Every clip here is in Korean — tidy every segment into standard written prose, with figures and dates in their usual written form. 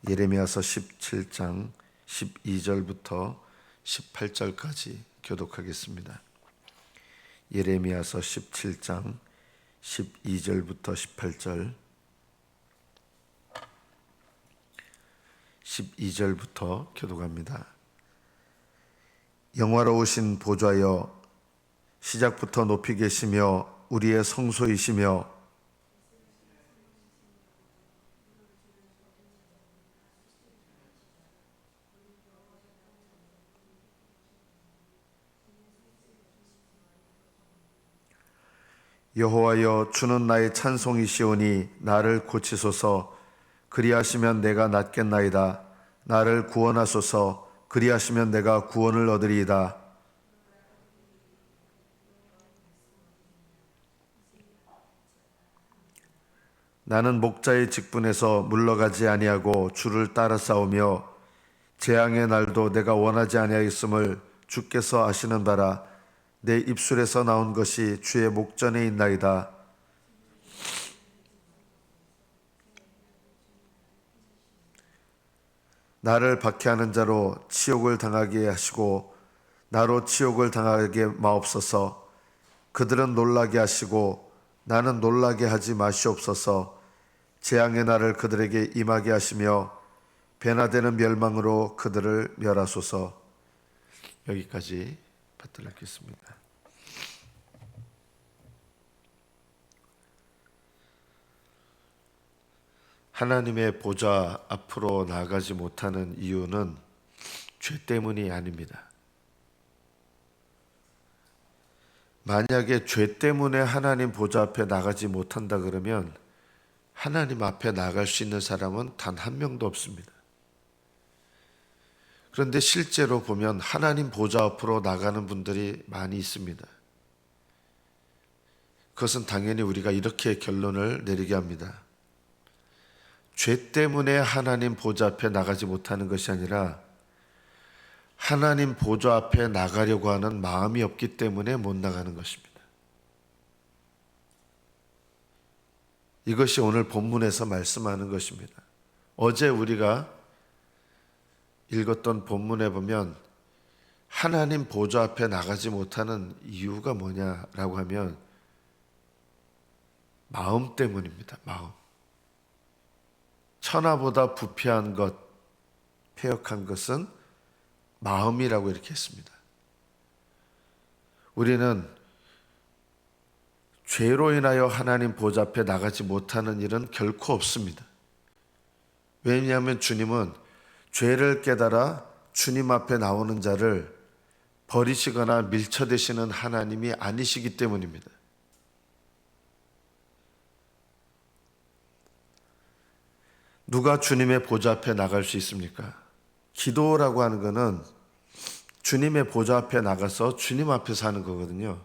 예레미야서 17장 12절부터 18절까지 교독하겠습니다. 예레미야서 17장 12절부터 18절 12절부터 교독합니다. 영화로우신 보좌여, 시작부터 높이 계시며 우리의 성소이시며 여호와여, 주는 나의 찬송이시오니 나를 고치소서. 그리하시면 내가 낫겠나이다. 나를 구원하소서. 그리하시면 내가 구원을 얻으리이다. 나는 목자의 직분에서 물러가지 아니하고 주를 따라 싸우며 재앙의 날도 내가 원하지 아니하였음을 주께서 아시는 바라. 내 입술에서 나온 것이 주의 목전에 있나이다. 나를 박해하는 자로 치욕을 당하게 하시고 나로 치욕을 당하게 마옵소서. 그들은 놀라게 하시고 나는 놀라게 하지 마시옵소서. 재앙의 날을 그들에게 임하게 하시며 배나 되는 멸망으로 그들을 멸하소서. 여기까지 받들어 읽겠습니다. 하나님의 보좌 앞으로 나가지 못하는 이유는 죄 때문이 아닙니다. 만약에 죄 때문에 하나님 보좌 앞에 나가지 못한다 그러면 하나님 앞에 나갈 수 있는 사람은 단 한 명도 없습니다. 그런데 실제로 보면 하나님 보좌 앞으로 나가는 분들이 많이 있습니다. 그것은 당연히 우리가 이렇게 결론을 내리게 합니다. 죄 때문에 하나님 보좌 앞에 나가지 못하는 것이 아니라 하나님 보좌 앞에 나가려고 하는 마음이 없기 때문에 못 나가는 것입니다. 이것이 오늘 본문에서 말씀하는 것입니다. 어제 우리가 읽었던 본문에 보면 하나님 보좌 앞에 나가지 못하는 이유가 뭐냐라고 하면 마음 때문입니다. 마음. 천하보다 부패한 것, 패역한 것은 마음이라고 이렇게 했습니다. 우리는 죄로 인하여 하나님 보좌 앞에 나가지 못하는 일은 결코 없습니다. 왜냐하면 주님은 죄를 깨달아 주님 앞에 나오는 자를 버리시거나 밀쳐대시는 하나님이 아니시기 때문입니다. 누가 주님의 보좌 앞에 나갈 수 있습니까? 기도라고 하는 것은 주님의 보좌 앞에 나가서 주님 앞에서 하는 거거든요.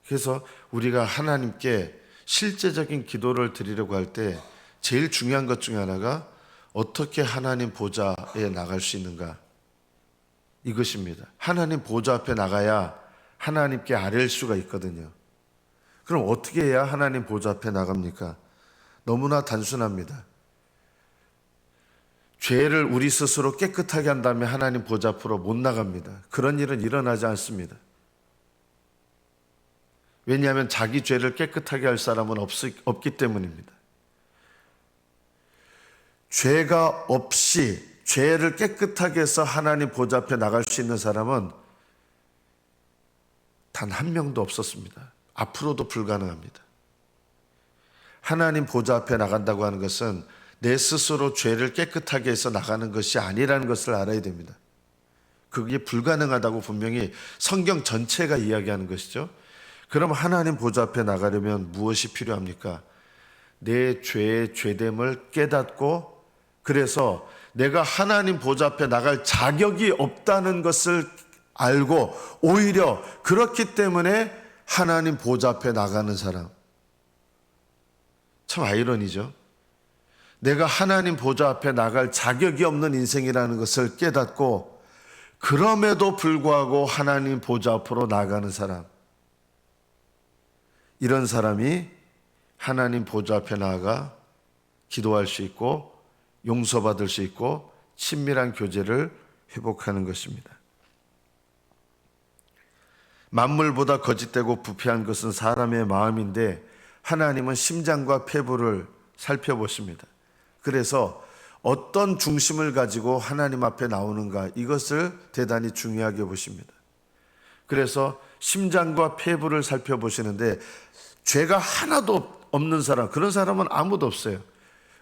그래서 우리가 하나님께 실제적인 기도를 드리려고 할 때 제일 중요한 것 중에 하나가 어떻게 하나님 보좌에 나갈 수 있는가? 이것입니다. 하나님 보좌 앞에 나가야 하나님께 아뢰일 수가 있거든요. 그럼 어떻게 해야 하나님 보좌 앞에 나갑니까? 너무나 단순합니다. 죄를 우리 스스로 깨끗하게 한 다음에 하나님 보좌 앞으로 못 나갑니다. 그런 일은 일어나지 않습니다. 왜냐하면 자기 죄를 깨끗하게 할 사람은 없기 때문입니다. 죄가 없이 죄를 깨끗하게 해서 하나님 보좌 앞에 나갈 수 있는 사람은 단 한 명도 없었습니다. 앞으로도 불가능합니다. 하나님 보좌 앞에 나간다고 하는 것은 내 스스로 죄를 깨끗하게 해서 나가는 것이 아니라는 것을 알아야 됩니다. 그게 불가능하다고 분명히 성경 전체가 이야기하는 것이죠. 그럼 하나님 보좌 앞에 나가려면 무엇이 필요합니까? 내 죄의 죄됨을 깨닫고 그래서 내가 하나님 보좌 앞에 나갈 자격이 없다는 것을 알고 오히려 그렇기 때문에 하나님 보좌 앞에 나가는 사람. 참 아이러니죠. 내가 하나님 보좌 앞에 나갈 자격이 없는 인생이라는 것을 깨닫고 그럼에도 불구하고 하나님 보좌 앞으로 나가는 사람. 이런 사람이 하나님 보좌 앞에 나아가 기도할 수 있고 용서받을 수 있고 친밀한 교제를 회복하는 것입니다. 만물보다 거짓되고 부패한 것은 사람의 마음인데 하나님은 심장과 폐부를 살펴보십니다. 그래서 어떤 중심을 가지고 하나님 앞에 나오는가, 이것을 대단히 중요하게 보십니다. 그래서 심장과 폐부를 살펴보시는데 죄가 하나도 없는 사람, 그런 사람은 아무도 없어요.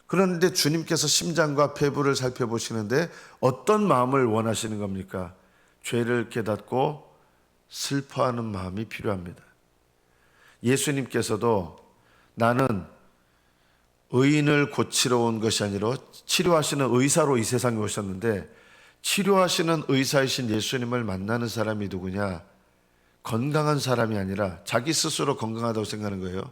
그런데 주님께서 심장과 폐부를 살펴보시는데 어떤 마음을 원하시는 겁니까? 죄를 깨닫고 슬퍼하는 마음이 필요합니다. 예수님께서도 나는 의인을 고치러 온 것이 아니라 치료하시는 의사로 이 세상에 오셨는데, 치료하시는 의사이신 예수님을 만나는 사람이 누구냐? 건강한 사람이 아니라 자기 스스로 건강하다고 생각하는 거예요.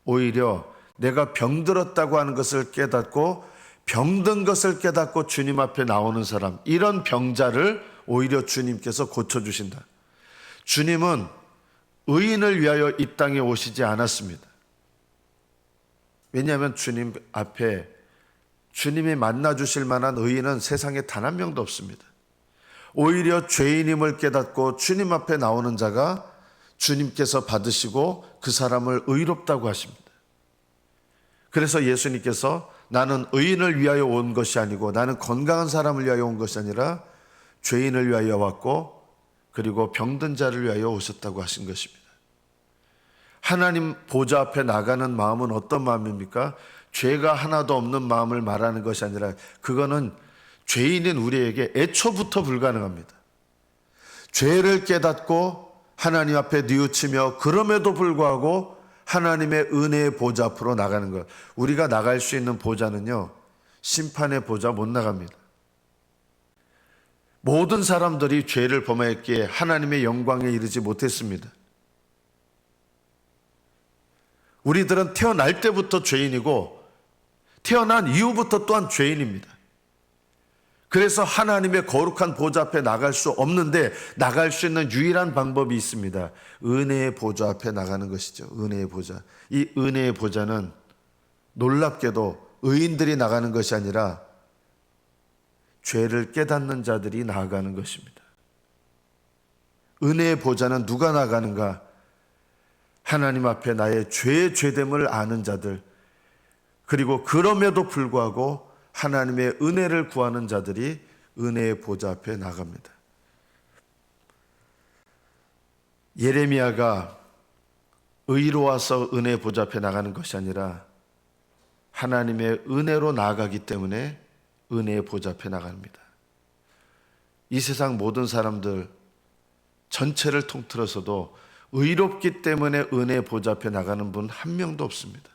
오히려 내가 병들었다고 하는 것을 깨닫고 병든 것을 깨닫고 주님 앞에 나오는 사람, 이런 병자를 오히려 주님께서 고쳐주신다. 주님은 의인을 위하여 이 땅에 오시지 않았습니다. 왜냐하면 주님 앞에 주님이 만나주실 만한 의인은 세상에 단 한 명도 없습니다. 오히려 죄인임을 깨닫고 주님 앞에 나오는 자가 주님께서 받으시고 그 사람을 의롭다고 하십니다. 그래서 예수님께서 나는 의인을 위하여 온 것이 아니고 나는 건강한 사람을 위하여 온 것이 아니라 죄인을 위하여 왔고 그리고 병든 자를 위하여 오셨다고 하신 것입니다. 하나님 보좌 앞에 나가는 마음은 어떤 마음입니까? 죄가 하나도 없는 마음을 말하는 것이 아니라 그거는 죄인인 우리에게 애초부터 불가능합니다. 죄를 깨닫고 하나님 앞에 뉘우치며 그럼에도 불구하고 하나님의 은혜의 보좌 앞으로 나가는 것. 우리가 나갈 수 있는 보좌는요, 심판의 보좌 못 나갑니다. 모든 사람들이 죄를 범하였기에 하나님의 영광에 이르지 못했습니다. 우리들은 태어날 때부터 죄인이고 태어난 이후부터 또한 죄인입니다. 그래서 하나님의 거룩한 보좌 앞에 나갈 수 없는데 나갈 수 있는 유일한 방법이 있습니다. 은혜의 보좌 앞에 나가는 것이죠. 은혜의 보좌. 이 은혜의 보좌는 놀랍게도 의인들이 나가는 것이 아니라 죄를 깨닫는 자들이 나아가는 것입니다. 은혜의 보좌는 누가 나가는가? 하나님 앞에 나의 죄의 죄됨을 아는 자들, 그리고 그럼에도 불구하고 하나님의 은혜를 구하는 자들이 은혜의 보좌 앞에 나갑니다. 예레미야가 의로워서 은혜의 보좌 앞에 나가는 것이 아니라 하나님의 은혜로 나아가기 때문에 은혜의 보좌 앞에 나갑니다. 이 세상 모든 사람들 전체를 통틀어서도 의롭기 때문에 은혜의 보좌 앞에 나가는 분 한 명도 없습니다.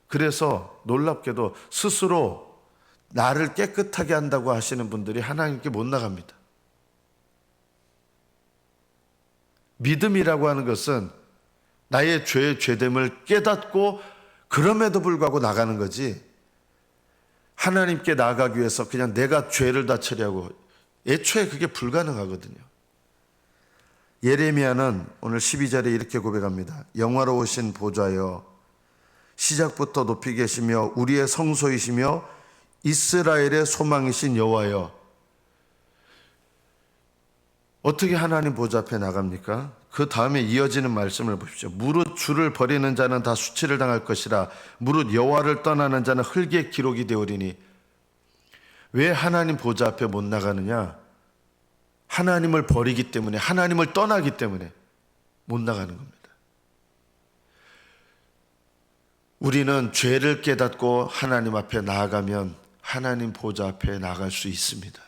그래서 놀랍게도 스스로 나를 깨끗하게 한다고 하시는 분들이 하나님께 못 나갑니다. 믿음이라고 하는 것은 나의 죄의 죄됨을 깨닫고 그럼에도 불구하고 나가는 거지, 하나님께 나아가기 위해서 그냥 내가 죄를 다 처리하고, 애초에 그게 불가능하거든요. 예레미야는 오늘 12절에 이렇게 고백합니다. 영화로우신 보좌여, 시작부터 높이 계시며 우리의 성소이시며 이스라엘의 소망이신 여호와여. 어떻게 하나님 보좌 앞에 나갑니까? 그 다음에 이어지는 말씀을 보십시오. 무릇 주를 버리는 자는 다 수치를 당할 것이라. 무릇 여호와를 떠나는 자는 흙의 기록이 되오리니. 왜 하나님 보좌 앞에 못 나가느냐? 하나님을 버리기 때문에, 하나님을 떠나기 때문에 못 나가는 겁니다. 우리는 죄를 깨닫고 하나님 앞에 나아가면 하나님 보좌 앞에 나갈 수 있습니다.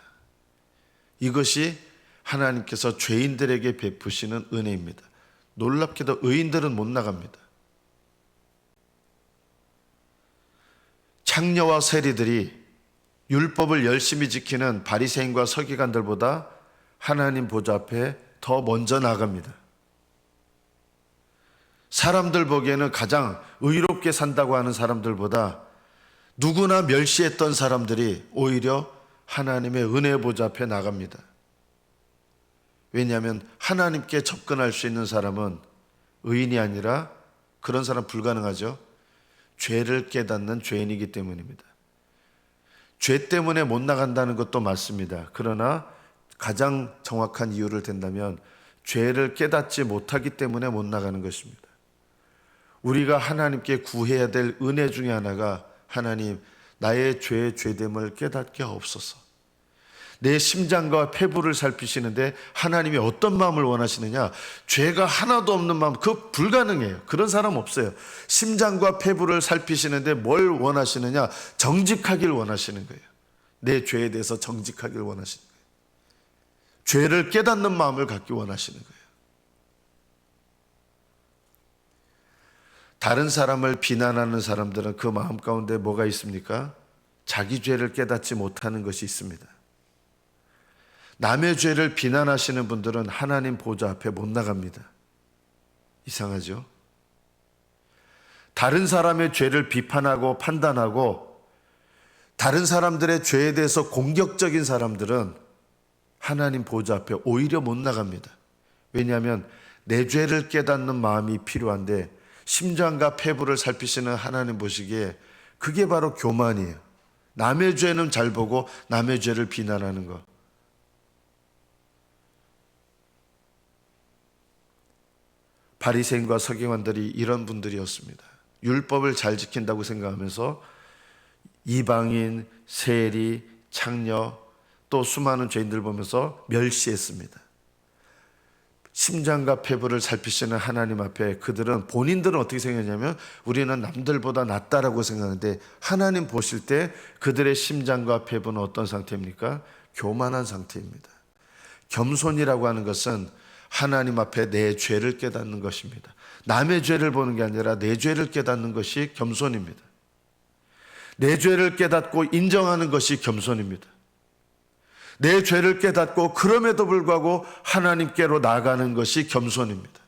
이것이 하나님께서 죄인들에게 베푸시는 은혜입니다. 놀랍게도 의인들은 못 나갑니다. 창녀와 세리들이 율법을 열심히 지키는 바리새인과 서기관들보다 하나님 보좌 앞에 더 먼저 나갑니다. 사람들 보기에는 가장 의롭게 산다고 하는 사람들보다 누구나 멸시했던 사람들이 오히려 하나님의 은혜 보좌 앞에 나갑니다. 왜냐하면 하나님께 접근할 수 있는 사람은 의인이 아니라, 그런 사람 불가능하죠, 죄를 깨닫는 죄인이기 때문입니다. 죄 때문에 못 나간다는 것도 맞습니다. 그러나 가장 정확한 이유를 댄다면 죄를 깨닫지 못하기 때문에 못 나가는 것입니다. 우리가 하나님께 구해야 될 은혜 중에 하나가 하나님, 나의 죄됨을 깨닫게 하옵소서. 내 심장과 폐부를 살피시는데 하나님이 어떤 마음을 원하시느냐? 죄가 하나도 없는 마음, 그거 불가능해요. 그런 사람 없어요. 심장과 폐부를 살피시는데 뭘 원하시느냐? 정직하길 원하시는 거예요. 내 죄에 대해서 정직하길 원하시는 거예요. 죄를 깨닫는 마음을 갖기 원하시는 거예요. 다른 사람을 비난하는 사람들은 그 마음 가운데 뭐가 있습니까? 자기 죄를 깨닫지 못하는 것이 있습니다. 남의 죄를 비난하시는 분들은 하나님 보좌 앞에 못 나갑니다. 이상하죠? 다른 사람의 죄를 비판하고 판단하고 다른 사람들의 죄에 대해서 공격적인 사람들은 하나님 보좌 앞에 오히려 못 나갑니다. 왜냐하면 내 죄를 깨닫는 마음이 필요한데 심장과 폐부를 살피시는 하나님 보시기에 그게 바로 교만이에요. 남의 죄는 잘 보고 남의 죄를 비난하는 것. 바리새인과 서기관들이 이런 분들이었습니다. 율법을 잘 지킨다고 생각하면서 이방인, 세리, 창녀 또 수많은 죄인들 보면서 멸시했습니다. 심장과 폐부를 살피시는 하나님 앞에 그들은 본인들은 어떻게 생각하냐면 우리는 남들보다 낫다라고 생각하는데 하나님 보실 때 그들의 심장과 폐부는 어떤 상태입니까? 교만한 상태입니다. 겸손이라고 하는 것은 하나님 앞에 내 죄를 깨닫는 것입니다. 남의 죄를 보는 게 아니라 내 죄를 깨닫는 것이 겸손입니다. 내 죄를 깨닫고 인정하는 것이 겸손입니다. 내 죄를 깨닫고 그럼에도 불구하고 하나님께로 나아가는 것이 겸손입니다.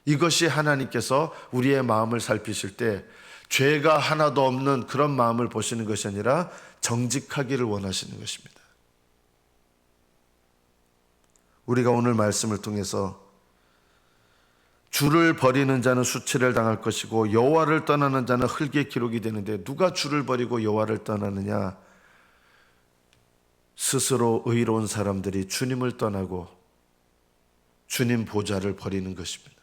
이것이 하나님께서 우리의 마음을 살피실 때 죄가 하나도 없는 그런 마음을 보시는 것이 아니라 정직하기를 원하시는 것입니다. 우리가 오늘 말씀을 통해서 주를 버리는 자는 수치를 당할 것이고 여호와를 떠나는 자는 흙의 기록이 되는데 누가 주를 버리고 여호와를 떠나느냐? 스스로 의로운 사람들이 주님을 떠나고 주님 보좌를 버리는 것입니다.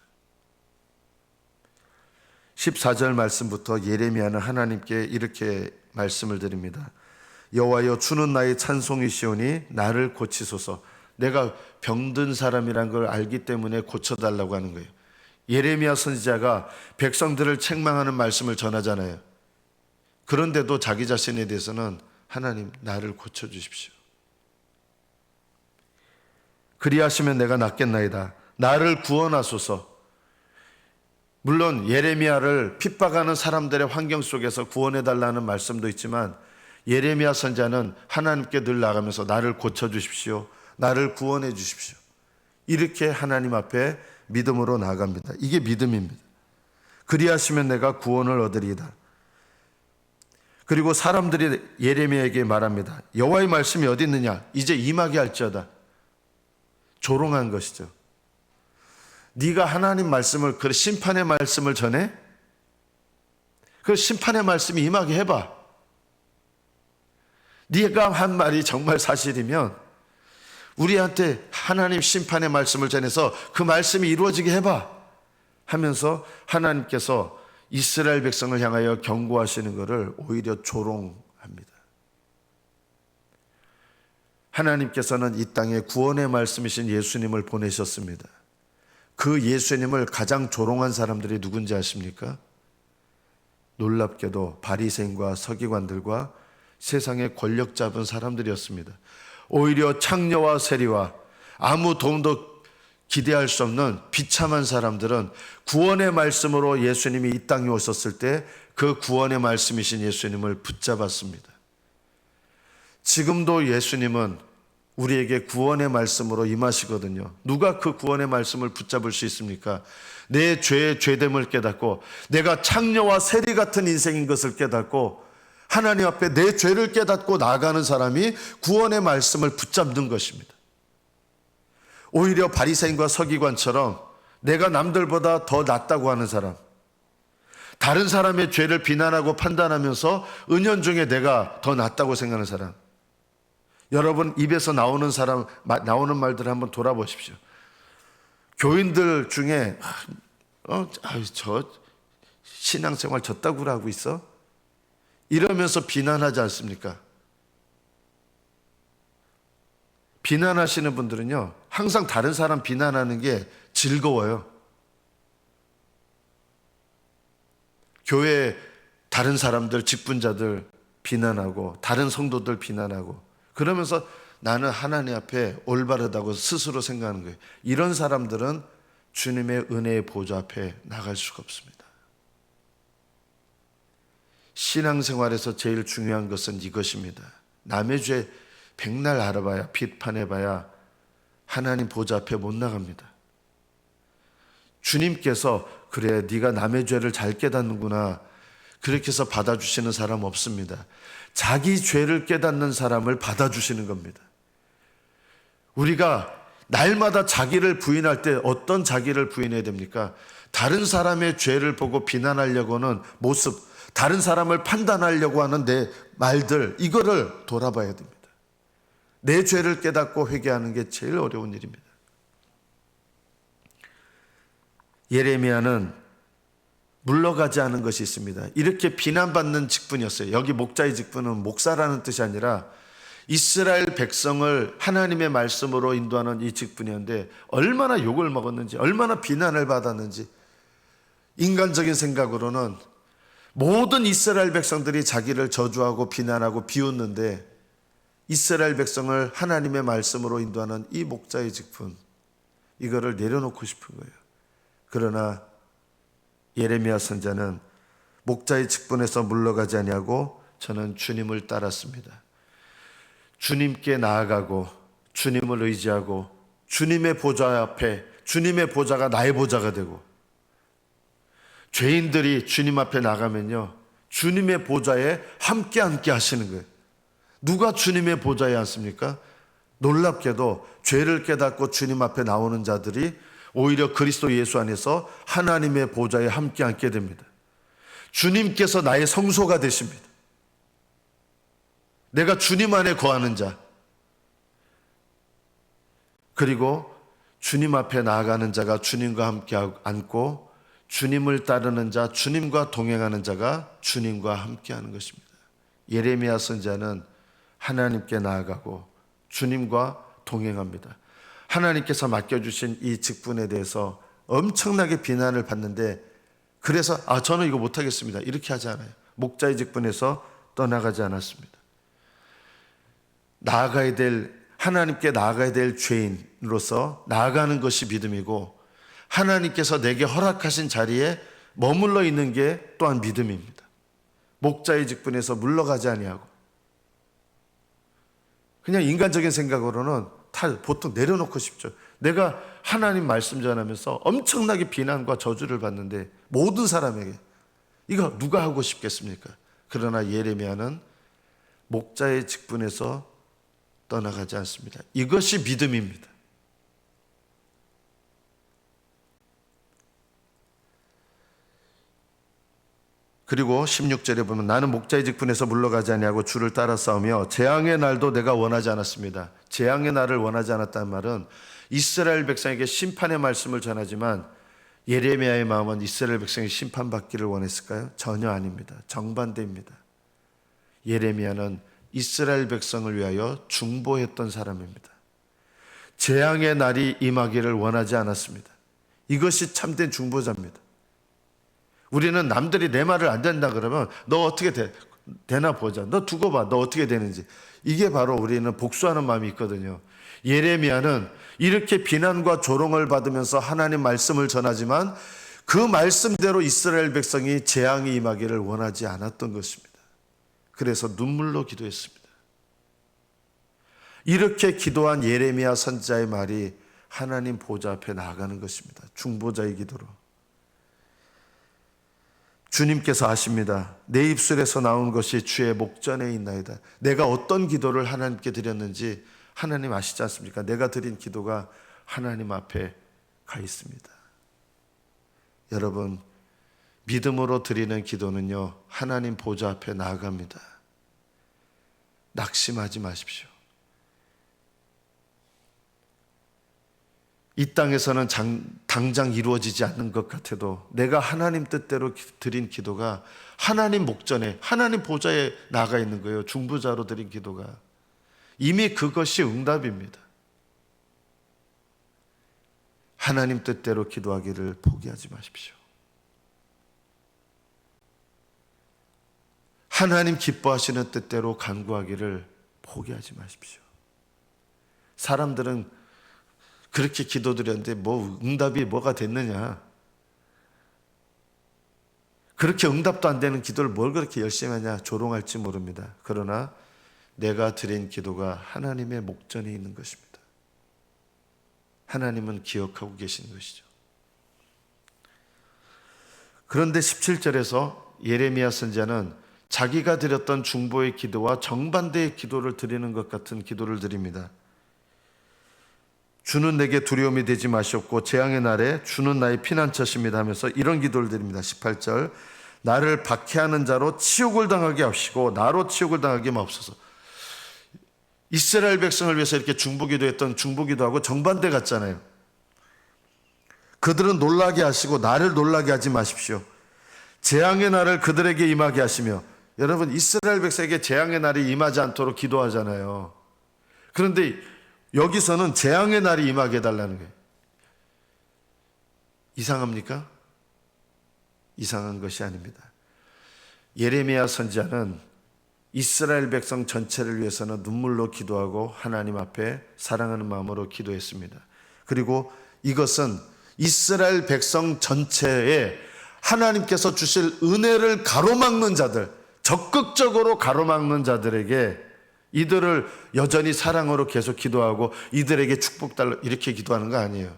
14절 말씀부터 예레미야는 하나님께 이렇게 말씀을 드립니다. 여호와여, 주는 나의 찬송이시오니 나를 고치소서. 내가 병든 사람이란 걸 알기 때문에 고쳐달라고 하는 거예요. 예레미야 선지자가 백성들을 책망하는 말씀을 전하잖아요. 그런데도 자기 자신에 대해서는 하나님, 나를 고쳐주십시오. 그리하시면 내가 낫겠나이다. 나를 구원하소서. 물론 예레미야를 핍박하는 사람들의 환경 속에서 구원해달라는 말씀도 있지만 예레미야 선지자는 하나님께 늘 나가면서 나를 고쳐주십시오. 나를 구원해 주십시오. 이렇게 하나님 앞에 믿음으로 나아갑니다. 이게 믿음입니다. 그리하시면 내가 구원을 얻으리이다. 그리고 사람들이 예레미야에게 말합니다. 여호와의 말씀이 어디 있느냐? 이제 임하게 할지어다. 조롱한 것이죠. 네가 하나님 말씀을, 그 심판의 말씀을 전해? 그 심판의 말씀이 임하게 해봐. 네가 한 말이 정말 사실이면 우리한테 하나님 심판의 말씀을 전해서 그 말씀이 이루어지게 해봐 하면서 하나님께서 이스라엘 백성을 향하여 경고하시는 것을 오히려 조롱합니다. 하나님께서는 이 땅에 구원의 말씀이신 예수님을 보내셨습니다. 그 예수님을 가장 조롱한 사람들이 누군지 아십니까? 놀랍게도 바리새인과 서기관들과 세상의 권력 잡은 사람들이었습니다. 오히려 창녀와 세리와 아무 도움도 기대할 수 없는 비참한 사람들은 구원의 말씀으로 예수님이 이 땅에 오셨을 때 그 구원의 말씀이신 예수님을 붙잡았습니다. 지금도 예수님은 우리에게 구원의 말씀으로 임하시거든요. 누가 그 구원의 말씀을 붙잡을 수 있습니까? 내 죄의 죄됨을 깨닫고 내가 창녀와 세리 같은 인생인 것을 깨닫고 하나님 앞에 내 죄를 깨닫고 나아가는 사람이 구원의 말씀을 붙잡는 것입니다. 오히려 바리새인과 서기관처럼 내가 남들보다 더 낫다고 하는 사람, 다른 사람의 죄를 비난하고 판단하면서 은연중에 내가 더 낫다고 생각하는 사람. 여러분 입에서 나오는 말들을 한번 돌아보십시오. 교인들 중에 저 신앙생활 저따구로 하고 있어? 이러면서 비난하지 않습니까? 비난하시는 분들은요, 항상 다른 사람 비난하는 게 즐거워요. 교회 다른 사람들, 직분자들 비난하고 다른 성도들 비난하고 그러면서 나는 하나님 앞에 올바르다고 스스로 생각하는 거예요. 이런 사람들은 주님의 은혜의 보좌 앞에 나갈 수가 없습니다. 신앙생활에서 제일 중요한 것은 이것입니다. 남의 죄 백날 알아봐야, 비판해봐야 하나님 보좌 앞에 못 나갑니다. 주님께서 그래 네가 남의 죄를 잘 깨닫는구나 그렇게 해서 받아주시는 사람 없습니다. 자기 죄를 깨닫는 사람을 받아주시는 겁니다. 우리가 날마다 자기를 부인할 때 어떤 자기를 부인해야 됩니까? 다른 사람의 죄를 보고 비난하려고 하는 모습, 다른 사람을 판단하려고 하는 내 말들, 이거를 돌아봐야 됩니다. 내 죄를 깨닫고 회개하는 게 제일 어려운 일입니다. 예레미야는 물러가지 않은 것이 있습니다. 이렇게 비난받는 직분이었어요. 여기 목자의 직분은 목사라는 뜻이 아니라 이스라엘 백성을 하나님의 말씀으로 인도하는 이 직분이었는데 얼마나 욕을 먹었는지, 얼마나 비난을 받았는지. 인간적인 생각으로는 모든 이스라엘 백성들이 자기를 저주하고 비난하고 비웃는데 이스라엘 백성을 하나님의 말씀으로 인도하는 이 목자의 직분, 이거를 내려놓고 싶은 거예요. 그러나 예레미야 선자는 목자의 직분에서 물러가지 아니하고 저는 주님을 따랐습니다. 주님께 나아가고 주님을 의지하고 주님의 보좌 앞에, 주님의 보좌가 나의 보좌가 되고, 죄인들이 주님 앞에 나가면요 주님의 보좌에 함께 하시는 거예요. 누가 주님의 보좌에 앉습니까? 놀랍게도 죄를 깨닫고 주님 앞에 나오는 자들이 오히려 그리스도 예수 안에서 하나님의 보좌에 함께 앉게 됩니다. 주님께서 나의 성소가 되십니다. 내가 주님 안에 거하는 자, 그리고 주님 앞에 나아가는 자가 주님과 함께 앉고 주님을 따르는 자, 주님과 동행하는 자가 주님과 함께하는 것입니다. 예레미야 선지자는 하나님께 나아가고 주님과 동행합니다. 하나님께서 맡겨주신 이 직분에 대해서 엄청나게 비난을 받는데, 그래서 저는 이거 못하겠습니다 이렇게 하지 않아요. 목자의 직분에서 떠나가지 않았습니다. 하나님께 나아가야 될 죄인으로서 나아가는 것이 믿음이고, 하나님께서 내게 허락하신 자리에 머물러 있는 게 또한 믿음입니다. 목자의 직분에서 물러가지 아니하고, 그냥 인간적인 생각으로는 보통 내려놓고 싶죠. 내가 하나님 말씀 전하면서 엄청나게 비난과 저주를 받는데 모든 사람에게 이거 누가 하고 싶겠습니까? 그러나 예레미야는 목자의 직분에서 떠나가지 않습니다. 이것이 믿음입니다. 그리고 16절에 보면 나는 목자의 직분에서 물러가지 아니하고 주를 따라 싸우며 재앙의 날도 내가 원하지 않았습니다. 재앙의 날을 원하지 않았다는 말은 이스라엘 백성에게 심판의 말씀을 전하지만 예레미야의 마음은 이스라엘 백성이 심판받기를 원했을까요? 전혀 아닙니다. 정반대입니다. 예레미야는 이스라엘 백성을 위하여 중보했던 사람입니다. 재앙의 날이 임하기를 원하지 않았습니다. 이것이 참된 중보자입니다. 우리는 남들이 내 말을 안 된다 그러면 너 어떻게 되나 보자, 너 두고 봐, 너 어떻게 되는지. 이게 바로 우리는 복수하는 마음이 있거든요. 예레미야는 이렇게 비난과 조롱을 받으면서 하나님 말씀을 전하지만 그 말씀대로 이스라엘 백성이 재앙이 임하기를 원하지 않았던 것입니다. 그래서 눈물로 기도했습니다. 이렇게 기도한 예레미야 선지자의 말이 하나님 보좌 앞에 나아가는 것입니다. 중보자의 기도로. 주님께서 아십니다. 내 입술에서 나온 것이 주의 목전에 있나이다. 내가 어떤 기도를 하나님께 드렸는지 하나님 아시지 않습니까? 내가 드린 기도가 하나님 앞에 가 있습니다. 여러분, 믿음으로 드리는 기도는요, 하나님 보좌 앞에 나아갑니다. 낙심하지 마십시오. 이 땅에서는 당장 이루어지지 않는 것 같아도 내가 하나님 뜻대로 드린 기도가 하나님 목전에, 하나님 보좌에 나가 있는 거예요. 중보자로 드린 기도가. 이미 그것이 응답입니다. 하나님 뜻대로 기도하기를 포기하지 마십시오. 하나님 기뻐하시는 뜻대로 간구하기를 포기하지 마십시오. 사람들은 그렇게 기도드렸는데 응답이 뭐가 됐느냐? 그렇게 응답도 안 되는 기도를 뭘 그렇게 열심히 하냐? 조롱할지 모릅니다. 그러나 내가 드린 기도가 하나님의 목전에 있는 것입니다. 하나님은 기억하고 계신 것이죠. 그런데 17절에서 예레미야 선지자는 자기가 드렸던 중보의 기도와 정반대의 기도를 드리는 것 같은 기도를 드립니다. 주는 내게 두려움이 되지 마시옵고 재앙의 날에 주는 나의 피난처십니다 하면서 이런 기도를 드립니다. 18절, 나를 박해하는 자로 치욕을 당하게 하시고 나로 치욕을 당하게 마옵소서. 이스라엘 백성을 위해서 이렇게 중보기도했던 중보기도하고 정반대 같잖아요. 그들은 놀라게 하시고 나를 놀라게 하지 마십시오. 재앙의 날을 그들에게 임하게 하시며, 여러분 이스라엘 백성에게 재앙의 날이 임하지 않도록 기도하잖아요. 그런데 여기서는 재앙의 날이 임하게 해달라는 거예요. 이상합니까? 이상한 것이 아닙니다. 예레미야 선지자는 이스라엘 백성 전체를 위해서는 눈물로 기도하고 하나님 앞에 사랑하는 마음으로 기도했습니다. 그리고 이것은 이스라엘 백성 전체에 하나님께서 주실 은혜를 가로막는 자들, 적극적으로 가로막는 자들에게 이들을 여전히 사랑으로 계속 기도하고 이들에게 축복 달라 이렇게 기도하는 거 아니에요.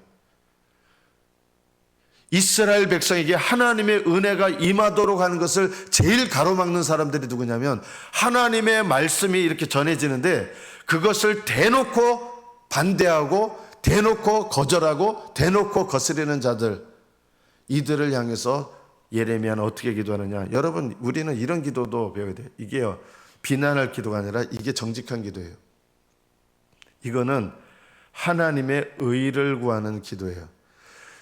이스라엘 백성에게 하나님의 은혜가 임하도록 하는 것을 제일 가로막는 사람들이 누구냐면 하나님의 말씀이 이렇게 전해지는데 그것을 대놓고 반대하고 대놓고 거절하고 대놓고 거스르는 자들, 이들을 향해서 예레미야는 어떻게 기도하느냐. 여러분 우리는 이런 기도도 배워야 돼요. 이게요, 비난할 기도가 아니라 이게 정직한 기도예요. 이거는 하나님의 의를 구하는 기도예요.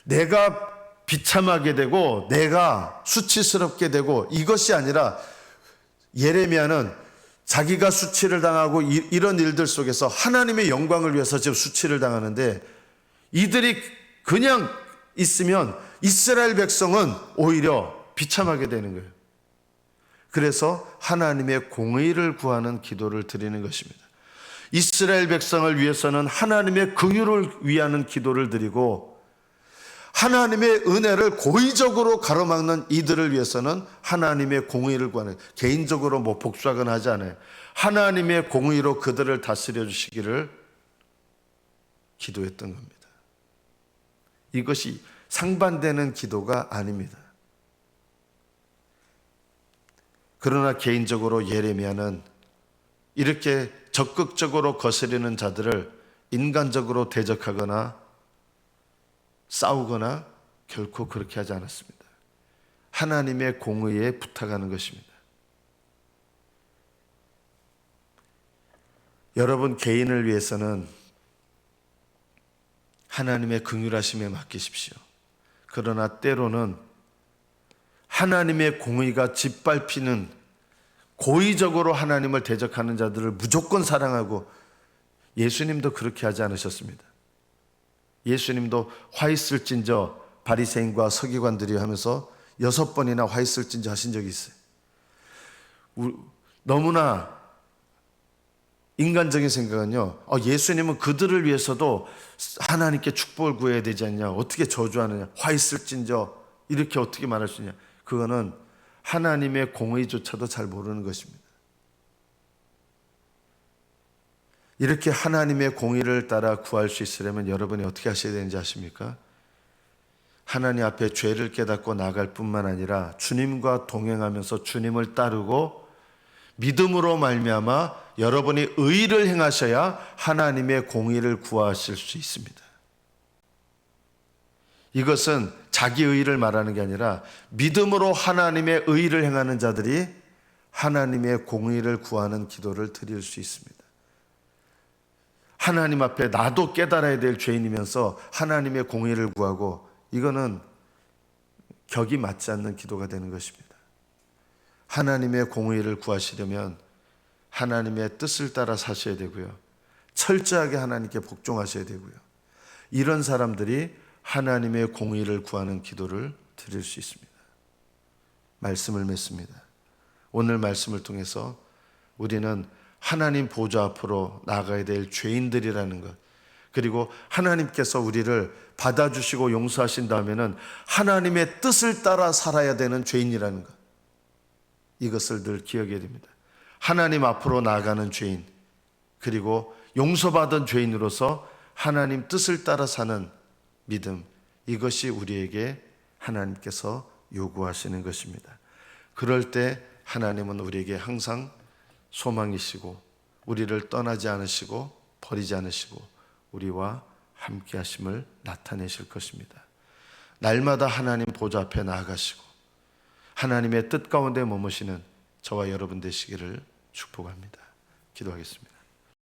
내가 비참하게 되고 내가 수치스럽게 되고 이것이 아니라, 예레미야는 자기가 수치를 당하고 이런 일들 속에서 하나님의 영광을 위해서 지금 수치를 당하는데, 이들이 그냥 있으면 이스라엘 백성은 오히려 비참하게 되는 거예요. 그래서 하나님의 공의를 구하는 기도를 드리는 것입니다. 이스라엘 백성을 위해서는 하나님의 긍휼을 위하는 기도를 드리고, 하나님의 은혜를 고의적으로 가로막는 이들을 위해서는 하나님의 공의를 구하는, 개인적으로 복수하거나 하지 않아요. 하나님의 공의로 그들을 다스려 주시기를 기도했던 겁니다. 이것이 상반되는 기도가 아닙니다. 그러나 개인적으로 예레미야는 이렇게 적극적으로 거스르는 자들을 인간적으로 대적하거나 싸우거나 결코 그렇게 하지 않았습니다. 하나님의 공의에 부탁하는 것입니다. 여러분 개인을 위해서는 하나님의 긍휼하심에 맡기십시오. 그러나 때로는 하나님의 공의가 짓밟히는, 고의적으로 하나님을 대적하는 자들을 무조건 사랑하고, 예수님도 그렇게 하지 않으셨습니다. 예수님도 화 있을진저 바리새인과 서기관들이 하면서 6번이나 화 있을진저 하신 적이 있어요. 너무나 인간적인 생각은요, 예수님은 그들을 위해서도 하나님께 축복을 구해야 되지 않냐, 어떻게 저주하느냐, 화 있을진저 이렇게 어떻게 말할 수 있냐. 그거는 하나님의 공의조차도 잘 모르는 것입니다. 이렇게 하나님의 공의를 따라 구할 수 있으려면 여러분이 어떻게 하셔야 되는지 아십니까? 하나님 앞에 죄를 깨닫고 나갈 뿐만 아니라 주님과 동행하면서 주님을 따르고 믿음으로 말미암아 여러분이 의를 행하셔야 하나님의 공의를 구하실 수 있습니다. 이것은 자기 의의를 말하는 게 아니라 믿음으로 하나님의 의의를 행하는 자들이 하나님의 공의를 구하는 기도를 드릴 수 있습니다. 하나님 앞에 나도 깨달아야 될 죄인이면서 하나님의 공의를 구하고, 이거는 격이 맞지 않는 기도가 되는 것입니다. 하나님의 공의를 구하시려면 하나님의 뜻을 따라 사셔야 되고요, 철저하게 하나님께 복종하셔야 되고요, 이런 사람들이 하나님의 공의를 구하는 기도를 드릴 수 있습니다. 말씀을 맺습니다. 오늘 말씀을 통해서 우리는 하나님 보좌 앞으로 나가야 될 죄인들이라는 것, 그리고 하나님께서 우리를 받아주시고 용서하신 다음에는 하나님의 뜻을 따라 살아야 되는 죄인이라는 것, 이것을 늘 기억해야 됩니다. 하나님 앞으로 나아가는 죄인, 그리고 용서받은 죄인으로서 하나님 뜻을 따라 사는 믿음, 이것이 우리에게 하나님께서 요구하시는 것입니다. 그럴 때 하나님은 우리에게 항상 소망이시고 우리를 떠나지 않으시고 버리지 않으시고 우리와 함께 하심을 나타내실 것입니다. 날마다 하나님 보좌 앞에 나아가시고 하나님의 뜻 가운데 머무시는 저와 여러분 되시기를 축복합니다. 기도하겠습니다.